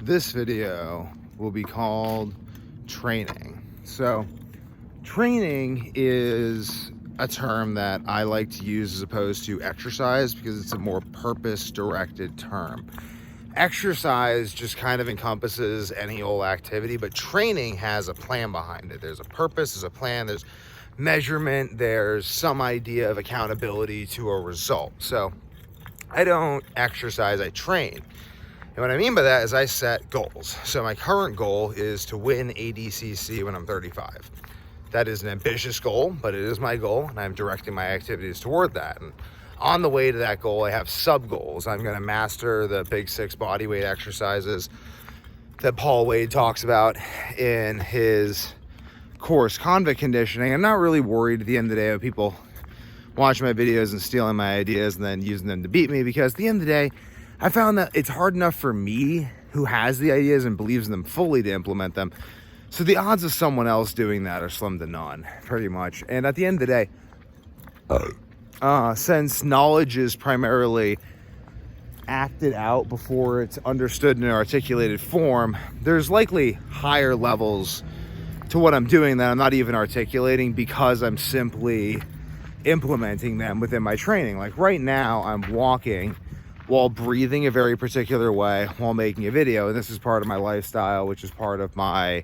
This video will be called training. So training is a term that I like to use as opposed to exercise because it's a more purpose-directed term. Exercise just kind of encompasses any old activity, but training has a plan behind it. There's a purpose, there's a plan, there's measurement, there's some idea of accountability to a result. So I don't exercise, I train. And what I mean by that is I set goals. So my current goal is to win ADCC when I'm 35. That is an ambitious goal, but it is my goal, and I'm directing my activities toward that. And on the way to that goal, I have sub goals. I'm going to master the big 6 body weight exercises that Paul Wade talks about in his course, Convict Conditioning. I'm not really worried at the end of the day of people watching my videos and stealing my ideas and then using them to beat me, because at the end of the day, I found that it's hard enough for me, who has the ideas and believes in them fully, to implement them. So the odds of someone else doing that are slim to none, pretty much. And at the end of the day, since knowledge is primarily acted out before it's understood in an articulated form, there's likely higher levels to what I'm doing that I'm not even articulating because I'm simply implementing them within my training. Like right now, I'm walking while breathing a very particular way while making a video, and this is part of my lifestyle, which is part of my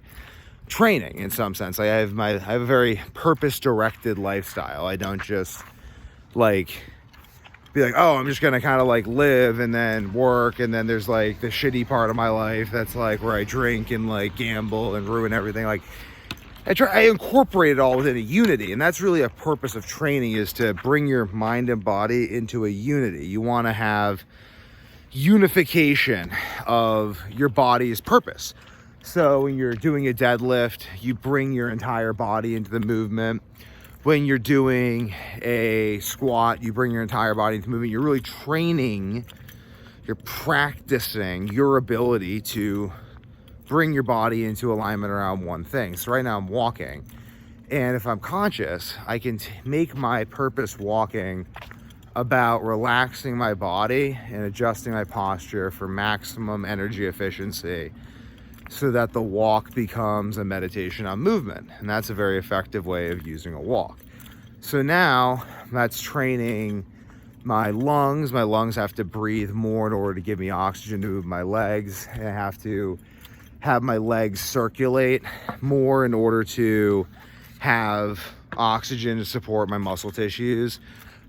training in some sense. Like I have a very purpose-directed lifestyle. I don't just like be like, oh, I'm just gonna kind of like live and then work, and then there's like the shitty part of my life that's like where I drink and like gamble and ruin everything. Like I incorporate it all within a unity, and that's really a purpose of training, is to bring your mind and body into a unity. You want to have unification of your body's purpose. So when you're doing a deadlift, you bring your entire body into the movement. When you're doing a squat, you bring your entire body into movement. You're really training, you're practicing your ability to bring your body into alignment around one thing. So right now I'm walking, and if I'm conscious, I can make my purpose walking about relaxing my body and adjusting my posture for maximum energy efficiency, so that the walk becomes a meditation on movement. And that's a very effective way of using a walk. So now that's training my lungs. My lungs have to breathe more in order to give me oxygen to move my legs. And I have to have my legs circulate more in order to have oxygen to support my muscle tissues.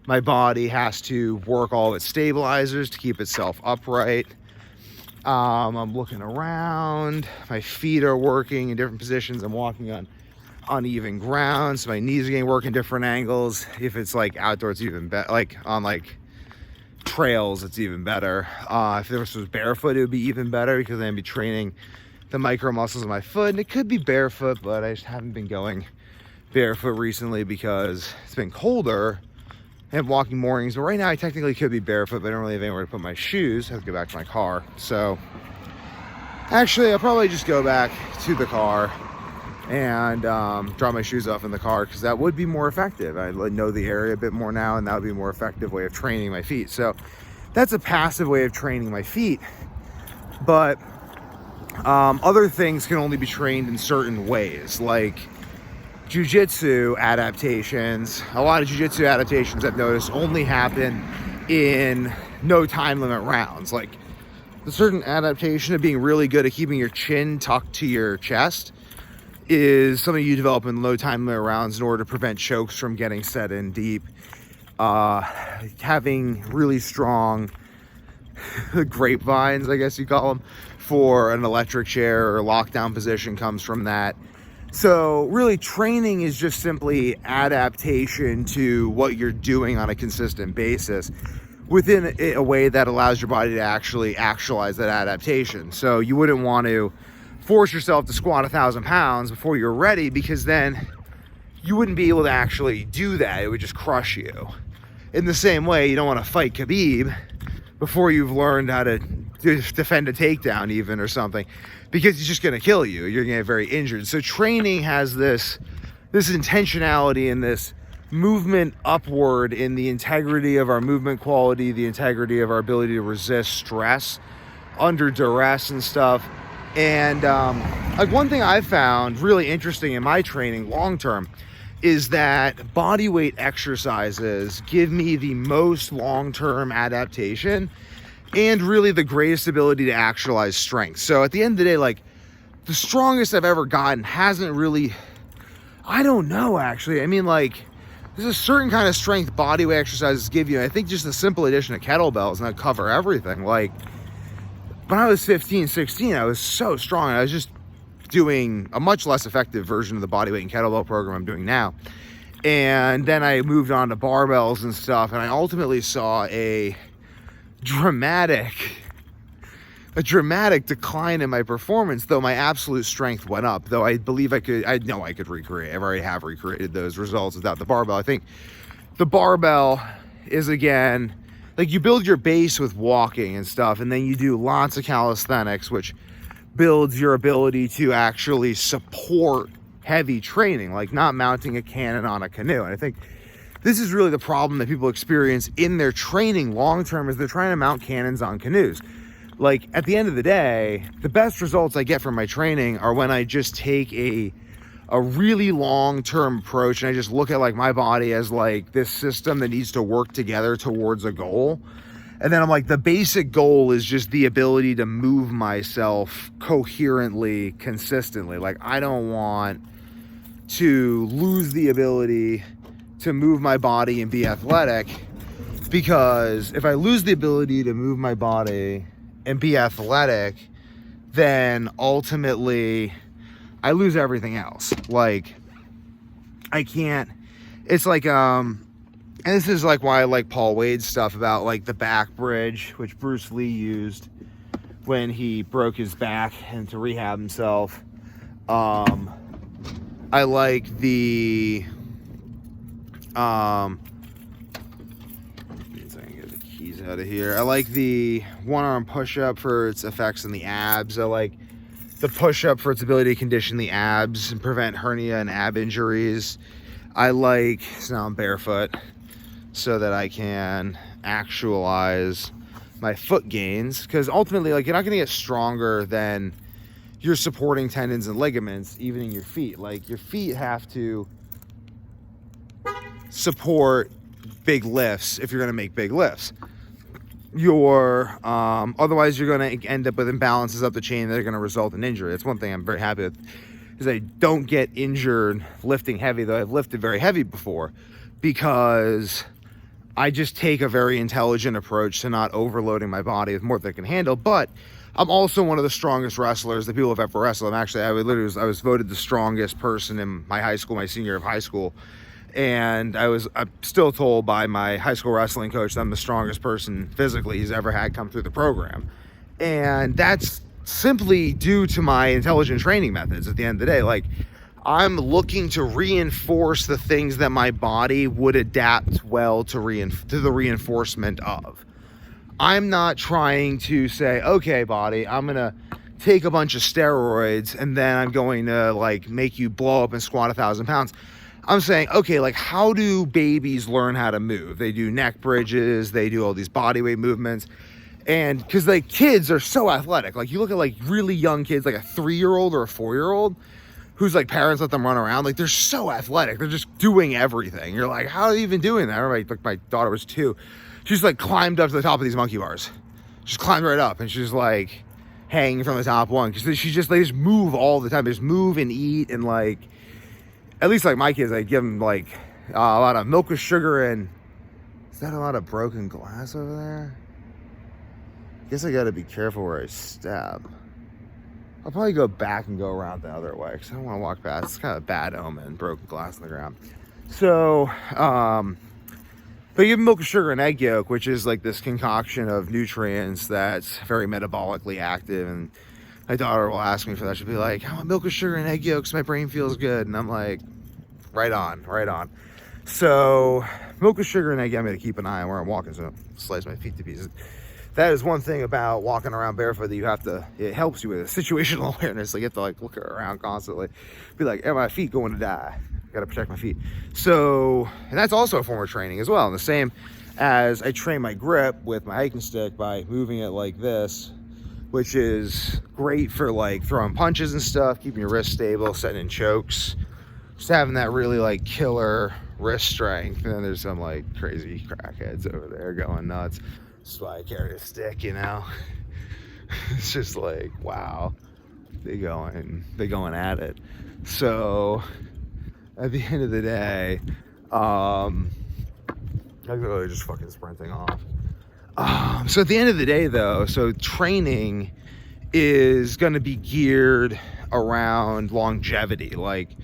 My body has to work all of its stabilizers to keep itself upright. I'm looking around. My feet are working in different positions. I'm walking on uneven ground, so my knees are getting work in different angles. If it's like outdoors, it's even better. Like on like trails, it's even better. If this was barefoot, it would be even better, because then I'd be training the micro muscles of my foot. And it could be barefoot, but I just haven't been going barefoot recently because it's been colder and walking mornings. But right now I technically could be barefoot, but I don't really have anywhere to put my shoes. I have to go back to my car. So actually I'll probably just go back to the car and drop my shoes off in the car, because that would be more effective. I know the area a bit more now, and that would be a more effective way of training my feet. So that's a passive way of training my feet. But other things can only be trained in certain ways, like jiu-jitsu adaptations. A lot of jiu-jitsu adaptations I've noticed only happen in no time limit rounds. Like the certain adaptation of being really good at keeping your chin tucked to your chest is something you develop in low time limit rounds in order to prevent chokes from getting set in deep. Having really strong grapevines, I guess you call them, for an electric chair or lockdown position comes from that. So really training is just simply adaptation to what you're doing on a consistent basis within a way that allows your body to actually actualize that adaptation. So you wouldn't want to force yourself to squat 1,000 pounds before you're ready, because then you wouldn't be able to actually do that. It would just crush you. In the same way, you don't want to fight Khabib before you've learned how to defend a takedown even or something, because he's just going to kill you. You're going to get very injured. So training has this intentionality and this movement upward in the integrity of our movement quality, the integrity of our ability to resist stress under duress and stuff, And like one thing I've found really interesting in my training long term is that body weight exercises give me the most long-term adaptation and really the greatest ability to actualize strength. So at the end of the day, like the strongest I've ever gotten hasn't really, I don't know actually. I mean, like there's a certain kind of strength body weight exercises give you. I think just the simple addition of kettlebells and that cover everything. Like when I was 15, 16, I was so strong. I was just doing a much less effective version of the bodyweight and kettlebell program I'm doing now. And then I moved on to barbells and stuff, and I ultimately saw a dramatic decline in my performance, though my absolute strength went up. Though I believe I know I could recreate. I already have recreated those results without the barbell. I think the barbell is, again, like you build your base with walking and stuff, and then you do lots of calisthenics, which builds your ability to actually support heavy training, like not mounting a cannon on a canoe. And I think this is really the problem that people experience in their training long term, is they're trying to mount cannons on canoes. Like at the end of the day, the best results I get from my training are when I just take a really long-term approach and I just look at like my body as like this system that needs to work together towards a goal. And then I'm like, the basic goal is just the ability to move myself coherently, consistently. Like I don't want to lose the ability to move my body and be athletic, because if I lose the ability to move my body and be athletic, then ultimately I lose everything else. Like I can't, it's like, and this is like why I like Paul Wade's stuff about like the back bridge, which Bruce Lee used when he broke his back and to rehab himself. I like the, let me see if I can get the keys out of here. I like the one-arm push-up for its effects on the abs. I like the push-up for its ability to condition the abs and prevent hernia and ab injuries. I like, so now I'm barefoot, so that I can actualize my foot gains, because ultimately, like, you're not going to get stronger than your supporting tendons and ligaments, even in your feet. Like, your feet have to support big lifts if you're going to make big lifts. Otherwise you're going to end up with imbalances up the chain that are going to result in injury. That's one thing I'm very happy with, is I don't get injured lifting heavy, though I've lifted very heavy before, because I just take a very intelligent approach to not overloading my body with more than I can handle. But I'm also one of the strongest wrestlers that people have ever wrestled. I was voted the strongest person in my high school, my senior year of high school. And I'm still told by my high school wrestling coach that I'm the strongest person physically he's ever had come through the program. And that's simply due to my intelligent training methods at the end of the day. Like, I'm looking to reinforce the things that my body would adapt well to the reinforcement of. I'm not trying to say, okay, body, I'm going to take a bunch of steroids and then I'm going to like make you blow up and squat 1,000 pounds. I'm saying, okay, like, how do babies learn how to move? They do neck bridges, they do all these body weight movements. And because like kids are so athletic, like you look at like really young kids, like a 3-year-old or a 4-year-old whose like parents let them run around, like they're so athletic, they're just doing everything. You're like, how are they even doing that? I remember like my daughter was 2. She's like climbed up to the top of these monkey bars. Just climbed right up, and she's like hanging from the top one, because they just move all the time. They just move and eat, and like, at least like my kids, I give them like a lot of milk with sugar. And is that a lot of broken glass over there? I guess I got to be careful where I step. I'll probably go back and go around the other way, because I don't want to walk past. It's kind of a bad omen, broken glass on the ground. So, but you give milk with sugar and egg yolk, which is like this concoction of nutrients that's very metabolically active. And my daughter will ask me for that. She'll be like, I want milk with sugar and egg yolk so my brain feels good. And I'm like, right on, right on. So milk with sugar and egg, I'm going to keep an eye on where I'm walking, so I don't slice my feet to pieces. That is one thing about walking around barefoot that it helps you with situational awareness. Like, you have to like look around constantly. Be like, are my feet going to die? Got to protect my feet. So, and that's also a form of training as well. And the same as I train my grip with my hiking stick by moving it like this, which is great for like throwing punches and stuff, keeping your wrist stable, setting in chokes, just having that really like killer wrist strength. And then there's some like crazy crackheads over there going nuts. That's why I carry a stick, you know. It's just like, wow, they going at it. So at the end of the day, I'm really just fucking sprinting off. So at the end of the day though, so training is going to be geared around longevity. Like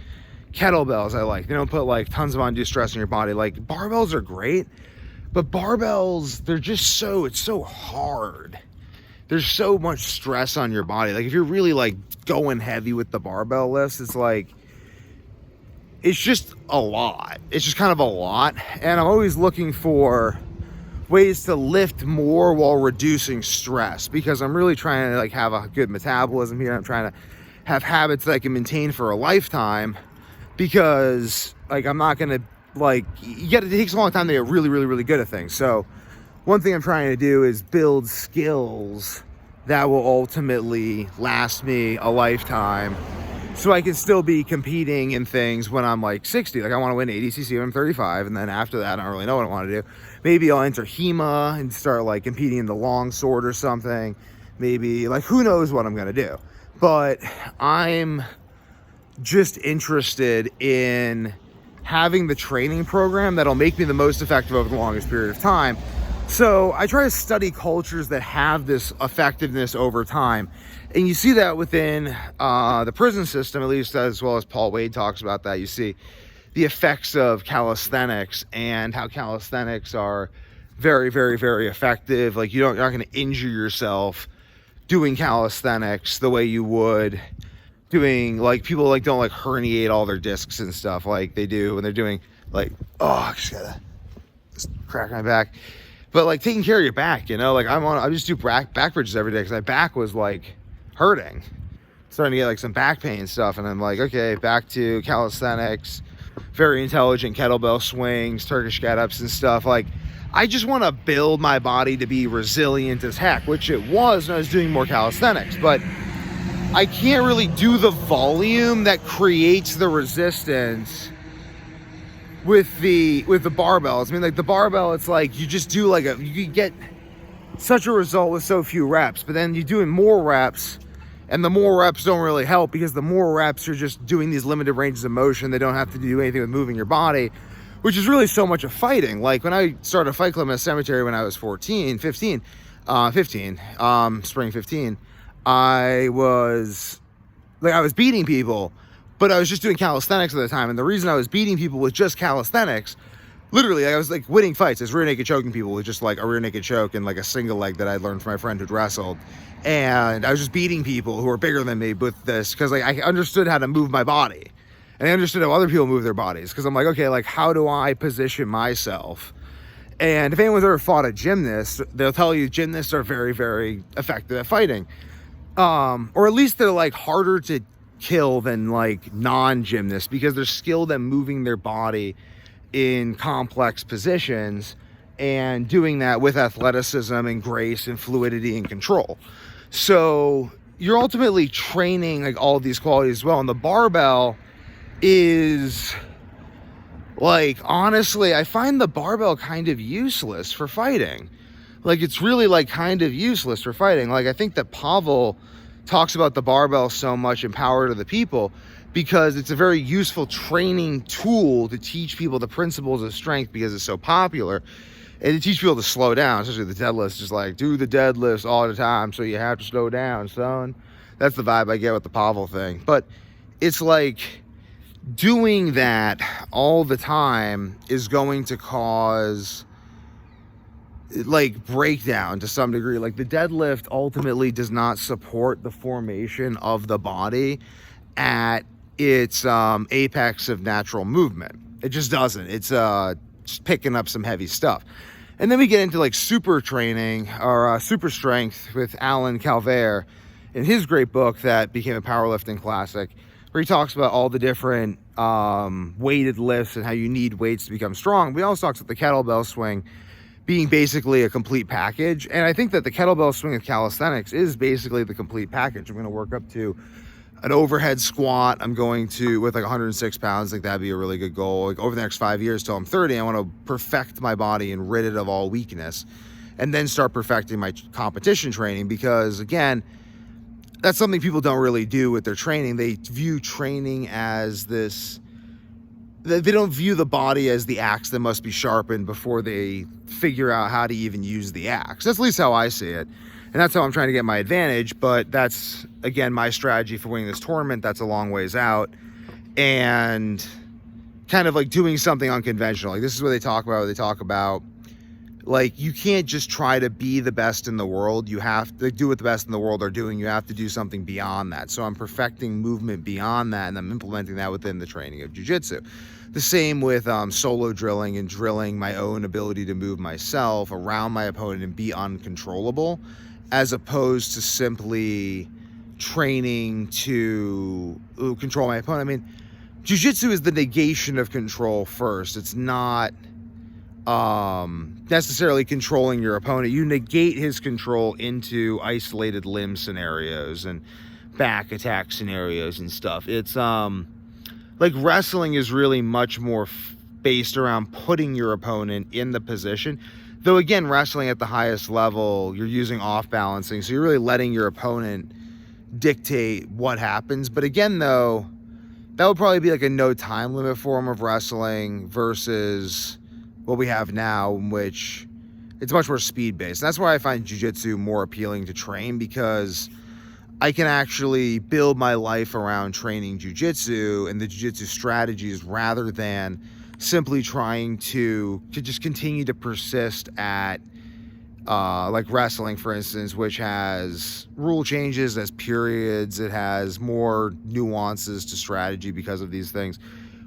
kettlebells, they don't put like tons of undue stress on your body. Like barbells are great, but barbells, it's so hard. There's so much stress on your body. Like if you're really like going heavy with the barbell lifts, it's just a lot. It's just kind of a lot. And I'm always looking for ways to lift more while reducing stress, because I'm really trying to like have a good metabolism here. I'm trying to have habits that I can maintain for a lifetime, because like I'm not gonna like, it takes a long time to get really, really, really good at things. So one thing I'm trying to do is build skills that will ultimately last me a lifetime, so I can still be competing in things when I'm like 60. Like I want to win ADCC when I'm 35, and then after that I don't really know what I want to do. Maybe I'll enter HEMA and start like competing in the long sword or something. Maybe like, who knows what I'm gonna do. But I'm just interested in having the training program that'll make me the most effective over the longest period of time. So I try to study cultures that have this effectiveness over time. And you see that within the prison system, at least, as well as Paul Wade talks about that. You see the effects of calisthenics and how calisthenics are very, very, very effective. Like you're not going to injure yourself doing calisthenics the way you would doing, like, people like don't like herniate all their discs and stuff like they do when they're doing like, I just crack my back. But like taking care of your back, you know, like I just do back bridges every day because my back was like hurting, starting to get like some back pain and stuff. And I'm like, okay, back to calisthenics, very intelligent kettlebell swings, Turkish get-ups and stuff. Like I just want to build my body to be resilient as heck, which it was when I was doing more calisthenics. But I can't really do the volume that creates the resistance with the barbells. I mean, like the barbell, it's like you just do like you get such a result with so few reps, but then you're doing more reps, and the more reps don't really help, because the more reps you're just doing these limited ranges of motion. They don't have to do anything with moving your body, which is really so much of fighting. Like when I started a fight club in a cemetery when I was 15, spring 15, I was beating people, but I was just doing calisthenics at the time. And the reason I was beating people with just calisthenics, literally, I was like winning fights. I was rear naked choking people with just like a rear naked choke and like a single leg that I learned from my friend who'd wrestled. And I was just beating people who were bigger than me with this, because like I understood how to move my body, and I understood how other people move their bodies. Because I'm like, okay, like how do I position myself? And if anyone's ever fought a gymnast, they'll tell you gymnasts are very, very effective at fighting. Or at least they're like harder to kill than like non-gymnasts, because they're skilled at moving their body in complex positions and doing that with athleticism and grace and fluidity and control. So you're ultimately training like all of these qualities as well. And the barbell is like, honestly, I find the barbell kind of useless for fighting. Like it's really like kind of useless for fighting. Like I think that Pavel talks about the barbell so much in Power to the People, because it's a very useful training tool to teach people the principles of strength, because it's so popular, and to teach people to slow down, especially the deadlifts. Just like, do the deadlifts all the time, so you have to slow down, son. That's the vibe I get with the Pavel thing. But it's like doing that all the time is going to cause like breakdown to some degree. Like the deadlift ultimately does not support the formation of the body at its apex of natural movement. It just doesn't. It's just picking up some heavy stuff. And then we get into like super training or super strength with Alan Calvert in his great book that became a powerlifting classic, where he talks about all the different weighted lifts and how you need weights to become strong. But he also talks about the kettlebell swing being basically a complete package. And I think that the kettlebell swing of calisthenics is basically the complete package. I'm going to work up to an overhead squat. I'm going to, with like 106 pounds, like that'd be a really good goal. Like over the next 5 years till I'm 30, I want to perfect my body and rid it of all weakness, and then start perfecting my competition training. Because again, that's something people don't really do with their training. They view training as this, they don't view the body as the axe that must be sharpened before they figure out how to even use the axe. That's at least how I see it. And that's how I'm trying to get my advantage. But that's, again, my strategy for winning this tournament. That's a long ways out. And kind of like doing something unconventional. Like this is what they talk about. They talk about, like, you can't just try to be the best in the world. You have to do what the best in the world are doing. You have to do something beyond that. So I'm perfecting movement beyond that, and I'm implementing that within the training of jiu-jitsu. The same with solo drilling and drilling my own ability to move myself around my opponent and be uncontrollable, as opposed to simply training to control my opponent. I mean, jiu-jitsu is the negation of control first. It's not necessarily controlling your opponent. You negate his control into isolated limb scenarios and back attack scenarios and stuff. It's like wrestling is really much more based around putting your opponent in the position. Though again, wrestling at the highest level, you're using off balancing, so you're really letting your opponent dictate what happens. But again, though, that would probably be like a no time limit form of wrestling versus what we have now, in which it's much more speed-based. That's why I find jiu-jitsu more appealing to train, because I can actually build my life around training jiu-jitsu and the jiu-jitsu strategies, rather than simply trying to just continue to persist at like wrestling, for instance, which has rule changes, has periods, it has more nuances to strategy because of these things.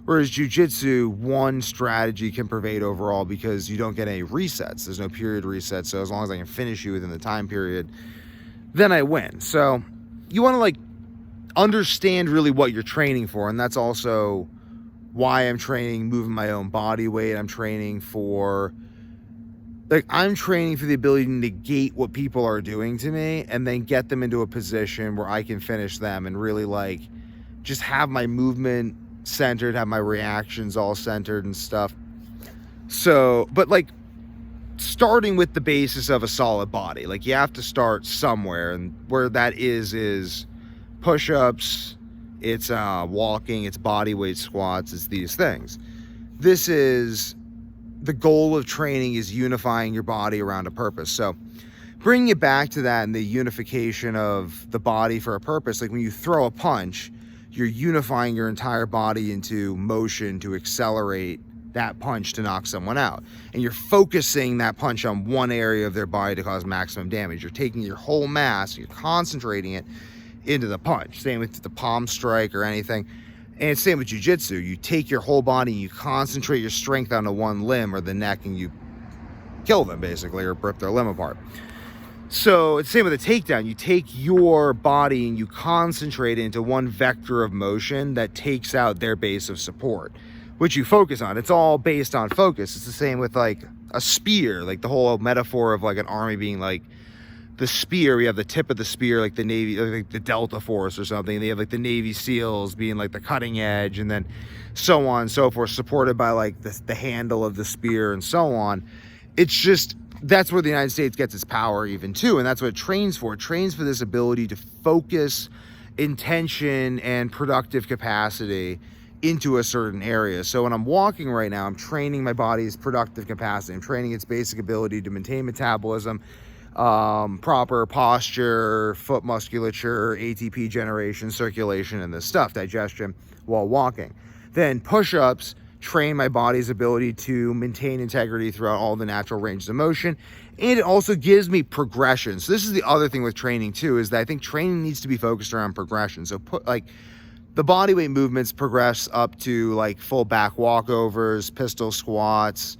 Whereas jiu-jitsu, one strategy can pervade overall because you don't get any resets. There's no period resets. So as long as I can finish you within the time period, then I win. So you want to like understand really what you're training for. And that's also why I'm training moving my own body weight. I'm training for the ability to negate what people are doing to me and then get them into a position where I can finish them and really like just have my movement centered, have my reactions all centered and stuff. So, but like starting with the basis of a solid body, like you have to start somewhere, and where that is push-ups, it's walking, it's body weight squats, it's these things. This is the goal of training, is unifying your body around a purpose. So bringing it back to that and the unification of the body for a purpose, like when you throw a punch, you're unifying your entire body into motion to accelerate that punch to knock someone out. And you're focusing that punch on one area of their body to cause maximum damage. You're taking your whole mass, you're concentrating it into the punch. Same with the palm strike or anything. And same with jiu-jitsu. You take your whole body and you concentrate your strength onto one limb or the neck, and you kill them basically, or rip their limb apart. So it's the same with a takedown. You take your body and you concentrate it into one vector of motion that takes out their base of support, which you focus on. It's all based on focus. It's the same with like a spear, like the whole metaphor of like an army being like the spear. We have the tip of the spear, like the Navy, like the Delta Force or something. They have like the Navy SEALs being like the cutting edge, and then so on and so forth, supported by like the handle of the spear and so on. It's just, that's where the United States gets its power even too, and that's what it trains for. It trains for this ability to focus intention and productive capacity into a certain area. So when I'm walking right now, I'm training my body's productive capacity. I'm training its basic ability to maintain metabolism, proper posture, foot musculature, ATP generation, circulation, and this stuff, digestion, while walking. Then push-ups train my body's ability to maintain integrity throughout all the natural ranges of motion. And it also gives me progression. So this is the other thing with training too, is that I think training needs to be focused around progression. So put like the body weight movements progress up to like full back walkovers, pistol squats,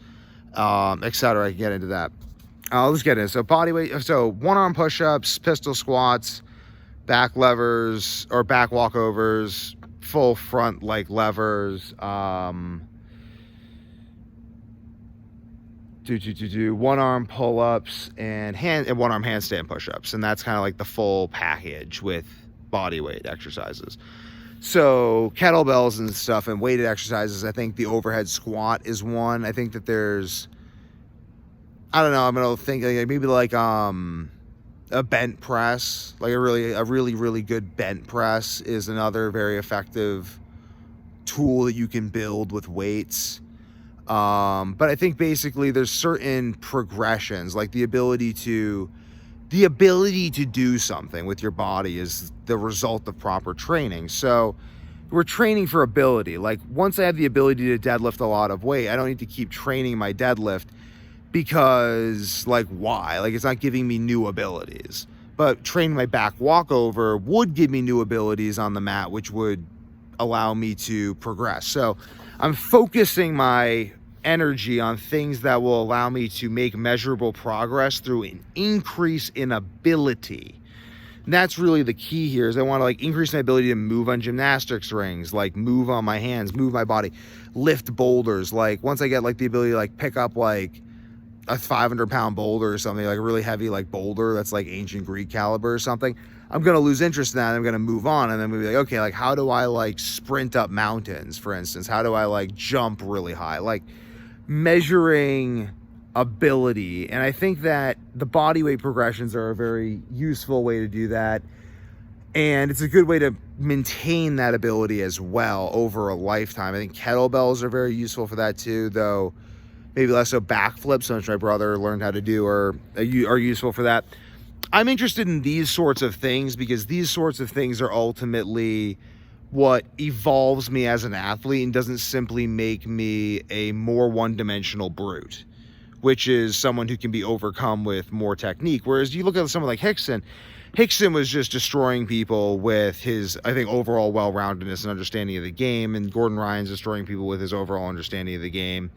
etc. I can get into that. Let's get into it. So body weight, so one arm push-ups, pistol squats, back levers or back walkovers, full front like levers, do one arm pull-ups and one arm handstand push-ups, and that's kind of like the full package with body weight exercises. So kettlebells and stuff and weighted exercises, I think the overhead squat is one. I think that there's, I don't know, I'm gonna think like maybe like a bent press, like a really good bent press is another very effective tool that you can build with weights. But I think basically there's certain progressions, like the ability to do something with your body is the result of proper training. So we're training for ability. Like once I have the ability to deadlift a lot of weight, I don't need to keep training my deadlift because like why? Like it's not giving me new abilities. But training my back walkover would give me new abilities on the mat, which would allow me to progress. So I'm focusing my energy on things that will allow me to make measurable progress through an increase in ability. And that's really the key here is I want to like increase my ability to move on gymnastics rings, like move on my hands, move my body, lift boulders. Like once I get like the ability to like pick up like a 500-pound boulder or something, like a really heavy like boulder that's like ancient Greek caliber or something, I'm going to lose interest in that. I'm going to move on. And then we'll be like, okay, like how do I like sprint up mountains, for instance? How do I like jump really high? Like measuring ability. And I think that the body weight progressions are a very useful way to do that. And it's a good way to maintain that ability as well over a lifetime. I think kettlebells are very useful for that too, though maybe less so backflips, which my brother learned how to do, are useful for that. I'm interested in these sorts of things because these sorts of things are ultimately what evolves me as an athlete and doesn't simply make me a more one-dimensional brute, which is someone who can be overcome with more technique. Whereas you look at someone like Hickson was just destroying people with his, I think, overall well-roundedness and understanding of the game, and Gordon Ryan's destroying people with his overall understanding of the game,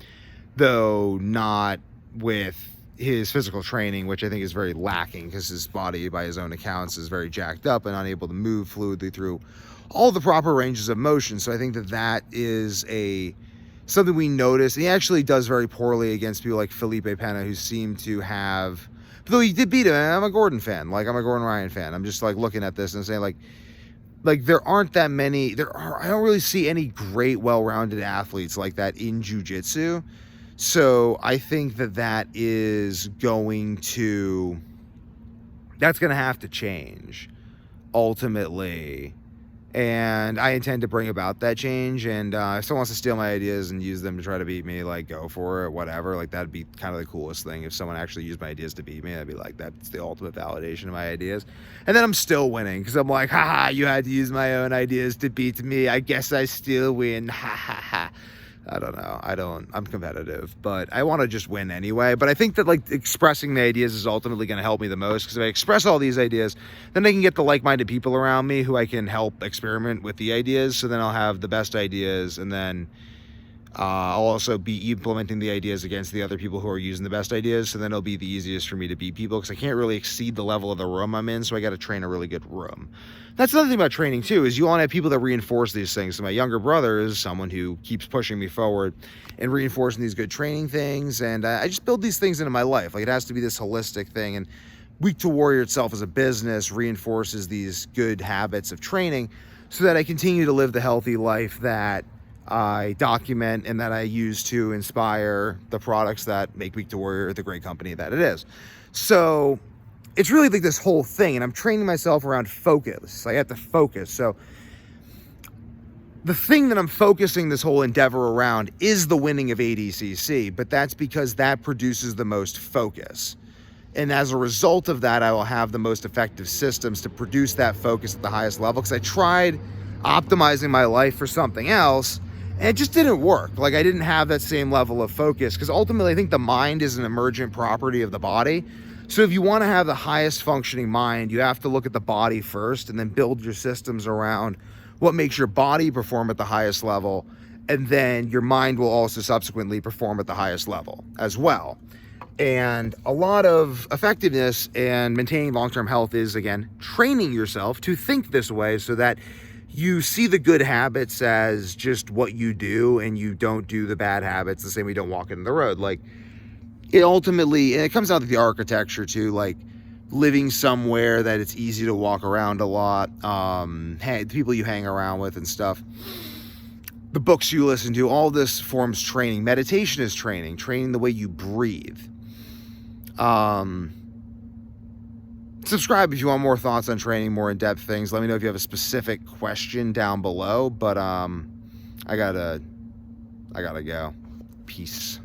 though not with his physical training, which I think is very lacking because his body, by his own accounts, is very jacked up and unable to move fluidly through all the proper ranges of motion. So I think that is something we notice. He actually does very poorly against people like Felipe Pena, who seem to have, though he did beat him. I'm a Gordon fan. Like I'm a Gordon Ryan fan. I'm just like looking at this and saying like there aren't that many, I don't really see any great well-rounded athletes like that in jiu-jitsu. So I think that is going to have to change ultimately. And I intend to bring about that change. And if someone wants to steal my ideas and use them to try to beat me, like go for it, whatever. Like that'd be kind of the coolest thing. If someone actually used my ideas to beat me, I'd be like, that's the ultimate validation of my ideas. And then I'm still winning because I'm like, haha, you had to use my own ideas to beat me. I guess I still win. Ha ha ha. I don't know. I'm competitive, but I want to just win anyway. But I think that like expressing the ideas is ultimately going to help me the most, because if I express all these ideas, then I can get the like-minded people around me who I can help experiment with the ideas. So then I'll have the best ideas, and then I'll also be implementing the ideas against the other people who are using the best ideas. So then it'll be the easiest for me to beat people, because I can't really exceed the level of the room I'm in. So I got to train a really good room. That's another thing about training too, is you want to have people that reinforce these things. So my younger brother is someone who keeps pushing me forward and reinforcing these good training things. And I just build these things into my life. Like it has to be this holistic thing. And Weak to Warrior itself as a business reinforces these good habits of training so that I continue to live the healthy life that I document and that I use to inspire the products that make Weak to Warrior the great company that it is. So it's really like this whole thing, and I'm training myself around focus. I have to focus. So the thing that I'm focusing this whole endeavor around is the winning of ADCC, but that's because that produces the most focus. And as a result of that, I will have the most effective systems to produce that focus at the highest level, because I tried optimizing my life for something else, and it just didn't work. Like I didn't have that same level of focus, because ultimately I think the mind is an emergent property of the body. So if you want to have the highest functioning mind, you have to look at the body first and then build your systems around what makes your body perform at the highest level. And then your mind will also subsequently perform at the highest level as well. And a lot of effectiveness and maintaining long-term health is, again, training yourself to think this way so that you see the good habits as just what you do and you don't do the bad habits the same way you don't walk in the road. Like, it ultimately, and it comes down to the architecture too, like living somewhere that it's easy to walk around a lot, the people you hang around with and stuff, the books you listen to, all this forms training. Meditation is training the way you breathe. Subscribe if you want more thoughts on training, more in-depth things. Let me know if you have a specific question down below, but I gotta go. Peace.